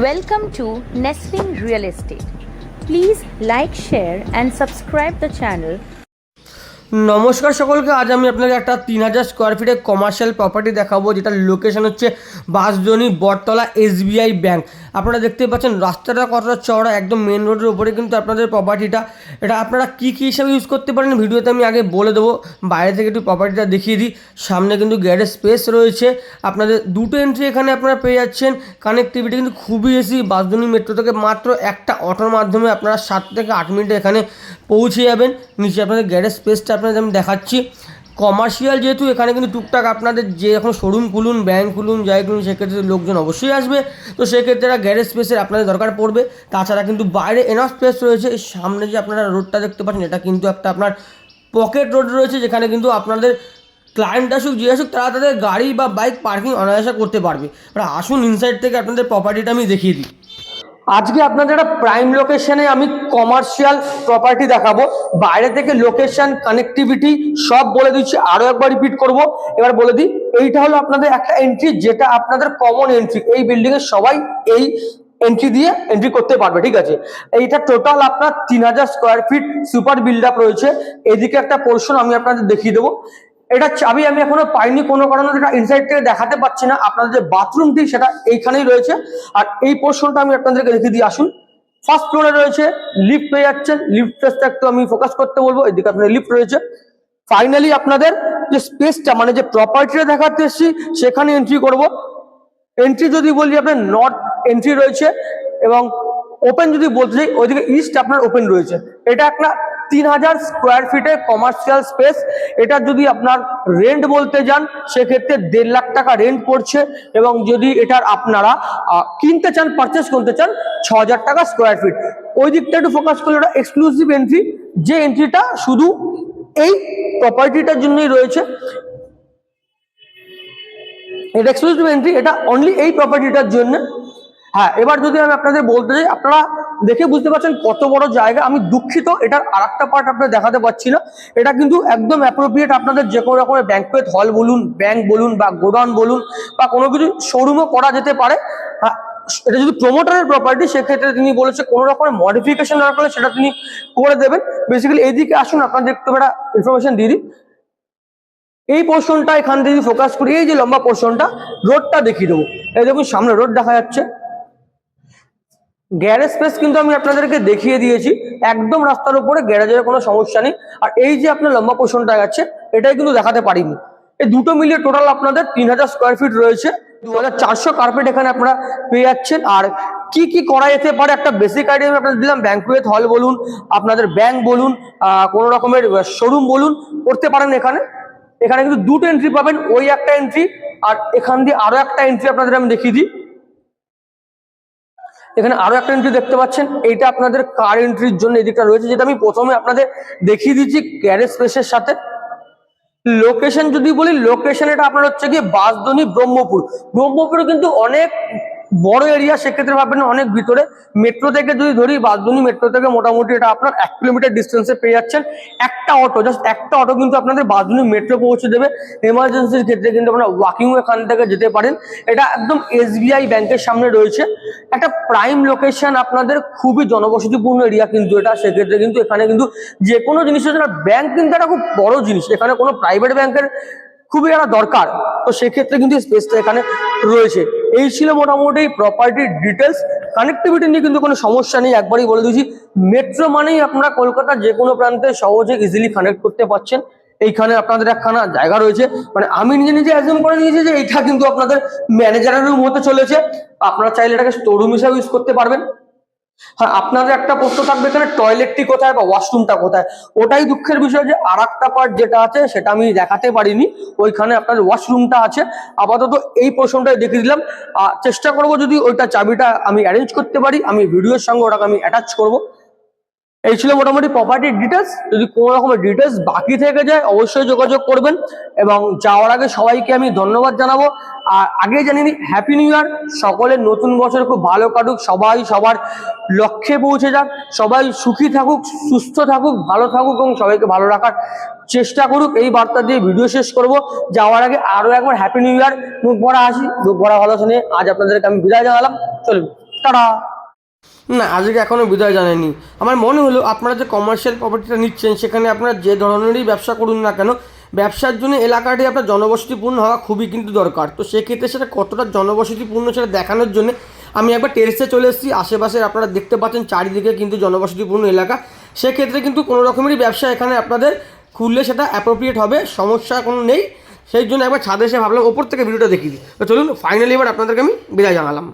Welcome to Nestlin Real Estate. Please like, share and subscribe the channel. নমস্কার সকলকে। আজ আমি আপনাকে একটা 3000 স্কোয়ার ফিটের কমার্শিয়াল প্রপার্টি দেখাবো, যেটার লোকেশন হচ্ছে বাঁশদ্রোণী বটতলা SBI ব্যাংক। আপনারা দেখতে পাচ্ছেন রাস্তাটা কতটা চওড়া, একদম মেন রোডের উপরে কিন্তু আপনাদের প্রপার্টিটা। এটা আপনারা কী হিসাবে ইউজ করতে পারেন ভিডিওতে আমি আগে বলে দেবো। বাইরে থেকে একটু প্রপার্টিটা দেখিয়ে দিই। সামনে কিন্তু গ্যারেজ স্পেস রয়েছে, আপনাদের দুটো এন্ট্রি এখানে আপনারা পেয়ে যাচ্ছেন। কানেক্টিভিটি কিন্তু খুবই বেশি, বাঁশদ্রোণী মেট্রো থেকে মাত্র একটা অটোর মাধ্যমে আপনারা 7 থেকে 8 মিনিটে এখানে পৌঁছে যাবেন। নিচে আপনাদের গ্যারেজ স্পেসটা আপনাদের আমি দেখাচ্ছি। কমার্শিয়াল যেহেতু, এখানে কিন্তু টুকটাক আপনাদের যে এখন শোরুম খুলুন, ব্যাংক খুলুন, যাই খুলুন, সেক্ষেত্রে লোকজন অবশ্যই আসবে। তো সেক্ষেত্রে গ্যারেজ স্পেসের আপনাদের দরকার পড়বে। তাছাড়া কিন্তু বাইরে এনাফ স্পেস রয়েছে। সামনে যে আপনারা রোডটা দেখতে পাচ্ছেন, এটা কিন্তু একটা আপনার পকেট রোড রয়েছে, যেখানে কিন্তু আপনাদের ক্লায়েন্ট আসুক যে আসুক, তারা তাদের গাড়ি বা বাইক পার্কিং অনায়াসে করতে পারবে। আসুন ইনসাইড থেকে আপনাদের প্রপার্টিটা আমি দেখিয়ে দিই। আজকে আপনাদের একটা প্রাইম লোকেশনে আমি কমার্শিয়াল প্রপার্টি দেখাবো। বাইরে থেকে লোকেশন, কানেক্টিভিটি সব বলে দিচ্ছি, আরও একবার রিপিট করব। এবার বলে দিই, এইটা হলো আপনাদের একটা এন্ট্রি, যেটা আপনাদের কমন এন্ট্রি। এই বিল্ডিংয়ের সবাই এই এন্ট্রি দিয়ে এন্ট্রি করতে পারবে, ঠিক আছে। এইটা টোটাল আপনার 3000 square feet super build up রয়েছে। এদিকে একটা পোর্শন আমি আপনাদের দেখিয়ে দেবো। এটা চাবি আমি এখনো পাইনি, কোনো কারণে এটা ইনসাইড থেকে দেখাতে পাচ্ছি না। আপনাদের যে বাথরুমটি সেটা এইখানেই রয়েছে। আর এই পোর্শনটা আমি আপনাদেরকে দেখিয়ে দিই। আসুন, ফার্স্ট ফ্লোরে রয়েছে, লিফট পেয়ে যাচ্ছেন। লিফট স্পেসটা একটু আমি ফোকাস করতে বলবো। এদিকে আপনাদের লিফট রয়েছে। ফাইনালি আপনাদের যে স্পেসটা, মানে যে প্রপার্টিটা দেখাতে এসেছি, সেখানে এন্ট্রি করব। এন্ট্রি যদি বলি, আপনার নর্থ এন্ট্রি রয়েছে, এবং ওপেন যদি বলতে চাই, ওইদিকে ইস্ট আপনার ওপেন রয়েছে। এটা একটা 3000 স্কোয়ার ফিটের কমার্শিয়াল স্পেস। এটা যদি আপনার রেন্ট বলতে যান, সেক্ষেত্রে 1.5 লাখ টাকা রেন্ট পড়ছে। এবং যদি এটার আপনারা কিনতে চান, পারচেস করতে চান, 6000 টাকা স্কোয়ার ফিট। ওই দিকটা একটু ফোকাস করলে ওটা এক্সক্লুসিভ এন্ট্রি, যে এন্ট্রিটা শুধু এই প্রপার্টিটার জন্যই রয়েছে। এটা এক্সক্লুসিভ এন্ট্রি, এটা অনলি এই প্রপার্টিটার জন্য। হ্যাঁ, এবার যদি আমি আপনাদের বলতে চাই, আপনারা দেখে বুঝতে পারছেন কত বড় জায়গা। আমি দুঃখিত, এটার আরেকটা পার্ট আপনাদের দেখাতে পাচ্ছি না। এটা কিন্তু একদম অ্যাপ্রোপ্রিয়েট আপনাদের যে কোনো রকমের ব্যাংকুয়েট হল বলুন, ব্যাংক বলুন, বা গোডাউন বলুন, বা কোনো কিছু শোরুমও করা যেতে পারে। এটা যদি প্রমোটারের প্রপার্টি, সেক্ষেত্রে তিনি বলেছে কোনো রকমের মডিফিকেশন দরকার হলে সেটা তিনি করে দেবেন। বেসিক্যালি এইদিকে আসুন, আপনাদের একটু একটা ইনফরমেশন দিয়ে দিই। এই পোর্শনটা এখান থেকে ফোকাস করি, এই যে লম্বা পোর্শনটা, রোডটা দেখিয়ে দেবো। এই দেখুন সামনে রোড দেখা যাচ্ছে। গ্যারেজ স্পেস কিন্তু আমি আপনাদেরকে দেখিয়ে দিয়েছি, একদম রাস্তার উপরে, গ্যারেজের কোনো সমস্যা নেই। আর এই যে আপনার লম্বা পোর্শনটা যাচ্ছে, এটাই কিন্তু দেখাতে পারিনি। এই দুটো মিলিয়ে টোটাল আপনাদের 3000 স্কোয়ার ফিট রয়েছে। 2400 কার্পেট এখানে আপনারা পেয়ে যাচ্ছেন। আর কি কি করা যেতে পারে একটা বেসিক আইডিয়া আমি আপনাদের দিলাম। ব্যাংকুয়েট হল বলুন, আপনাদের ব্যাংক বলুন, কোনো রকমের শোরুম বলুন, করতে পারেন এখানে। এখানে কিন্তু দুটো এন্ট্রি পাবেন, ওই একটা এন্ট্রি, আর এখান দিয়ে আরো একটা এন্ট্রি আপনাদের আমি দেখিয়ে দিই। এখানে আরো একটা এন্ট্রি দেখতে পাচ্ছেন, এইটা আপনাদের কার এন্ট্রির জন্য এদিকটা রয়েছে, যেটা আমি প্রথমে আপনাদের দেখিয়ে দিচ্ছি গ্যারেজ স্পেসের সাথে। লোকেশন যদি বলি, লোকেশন এটা আপনার হচ্ছে গিয়ে বাঁশদ্রোণী ব্রহ্মপুর। ব্রহ্মপুরে কিন্তু অনেক বড় এরিয়া, সেক্ষেত্রে ভাববেন অনেক ভিতরে। মেট্রো থেকে যদি ধরি, বাঁশদ্রোণী মেট্রো থেকে মোটামুটি এটা আপনার 1 কিলোমিটার ডিস্টেন্সে পেয়ে যাচ্ছেন। একটা অটো, জাস্ট একটা অটো কিন্তু আপনাদের বাঁশদ্রোণী মেট্রো পৌঁছে দেবে। এমার্জেন্সির ক্ষেত্রে কিন্তু আপনারা ওয়াকিং এখান থেকে যেতে পারেন। এটা একদম SBI ব্যাংকের সামনে রয়েছে, একটা প্রাইম লোকেশন, আপনাদের খুবই জনবসতিপূর্ণ এরিয়া কিন্তু এটা। সেক্ষেত্রে কিন্তু এখানে কিন্তু যে কোনো জিনিসের জন্য ব্যাংক কিন্তু একটা খুব বড় জিনিস, এখানে কোনো প্রাইভেট ব্যাংকের খুবই একটা দরকার। তো সেক্ষেত্রে কিন্তু স্পেসটা এখানে রয়েছে। এই ছিল মোটামুটি প্রপার্টির ডিটেলস। কানেক্টিভিটি নিয়ে কিন্তু কোনো সমস্যা নেই, একবারই বলে দিয়েছি। মেট্রো মানেই আপনারা কলকাতার যে কোনো প্রান্তে সহজে ইজিলি কানেক্ট করতে পারছেন। এইখানে আপনাদের একখানা জায়গা রয়েছে, মানে আমি নিজে নিজে অ্যাজিউম করে নিয়েছি যে এইটা কিন্তু আপনাদের ম্যানেজারের রুম হতে চলেছে। আপনারা চাইলে এটাকে স্টোররুম হিসাবে ইউজ করতে পারবেন। হ্যাঁ, আপনাদের একটা প্রশ্ন থাকবে, এখানে টয়লেটটি কোথায় বা ওয়াশরুমটা কোথায়। ওটাই দুঃখের বিষয় যে আর একটা পার্ট যেটা আছে সেটা আমি দেখাতে পারিনি, ওইখানে আপনার ওয়াশরুমটা আছে। আপাতত এই প্রশ্নটাই দেখিয়ে দিলাম। চেষ্টা করব যদি ওইটা চাবিটা আমি অ্যারেঞ্জ করতে পারি, আমি ভিডিওর সঙ্গে ওটাকে আমি অ্যাটাচ করব। এই ছিল মোটামুটি প্রপার্টির ডিটেলস। যদি কোনো রকমের ডিটেলস বাকি থেকে যায়, অবশ্যই যোগাযোগ করবেন। এবং যাওয়ার আগে সবাইকে আমি ধন্যবাদ জানাবো। আর আগে জানিনি হ্যাপি নিউ ইয়ার। সকলের নতুন বছর খুব ভালো কাটুক, সবাই সবার লক্ষ্যে পৌঁছে যাক, সবাই সুখী থাকুক, সুস্থ থাকুক, ভালো থাকুক, এবং সবাইকে ভালো রাখার চেষ্টা করুক। এই বার্তা দিয়ে ভিডিও শেষ করব। যাওয়ার আগে আরো একবার হ্যাপি নিউ ইয়ার, মুখ ভরা হাসি, মুখ ভরা ভালোবাসা নিয়ে আজ আপনাদেরকে আমি বিদায় জানালাম। চলুন। তারা না, আজকে এখনও বিদায় জানায়নি। আমার মনে হলো আপনারা যে কমার্শিয়াল প্রপার্টিটা নিচ্ছেন সেখানে আপনারা যে ধরনেরই ব্যবসা করুন না কেন, ব্যবসার জন্য এলাকাটি আপনার জনবসতিপূর্ণ হওয়া খুবই কিন্তু দরকার। তো সেক্ষেত্রে সেটা কতটা জনবসতিপূর্ণ সেটা দেখানোর জন্য আমি একবার টেরেসে চলে এসেছি। আশেপাশে আপনারা দেখতে পাচ্ছেন চারিদিকে কিন্তু জনবসতিপূর্ণ এলাকা। সেক্ষেত্রে কিন্তু কোনো রকমেরই ব্যবসা এখানে আপনাদের খুললে সেটা অ্যাপ্রোপ্রিয়েট হবে, সমস্যা কোনো নেই। সেই জন্য একবার ছাদে এসে ভাবলাম ওপর থেকে ভিডিওটা দেখিয়ে দিই। তো চলুন ফাইনালি এবার আপনাদেরকে আমি বিদায় জানালাম।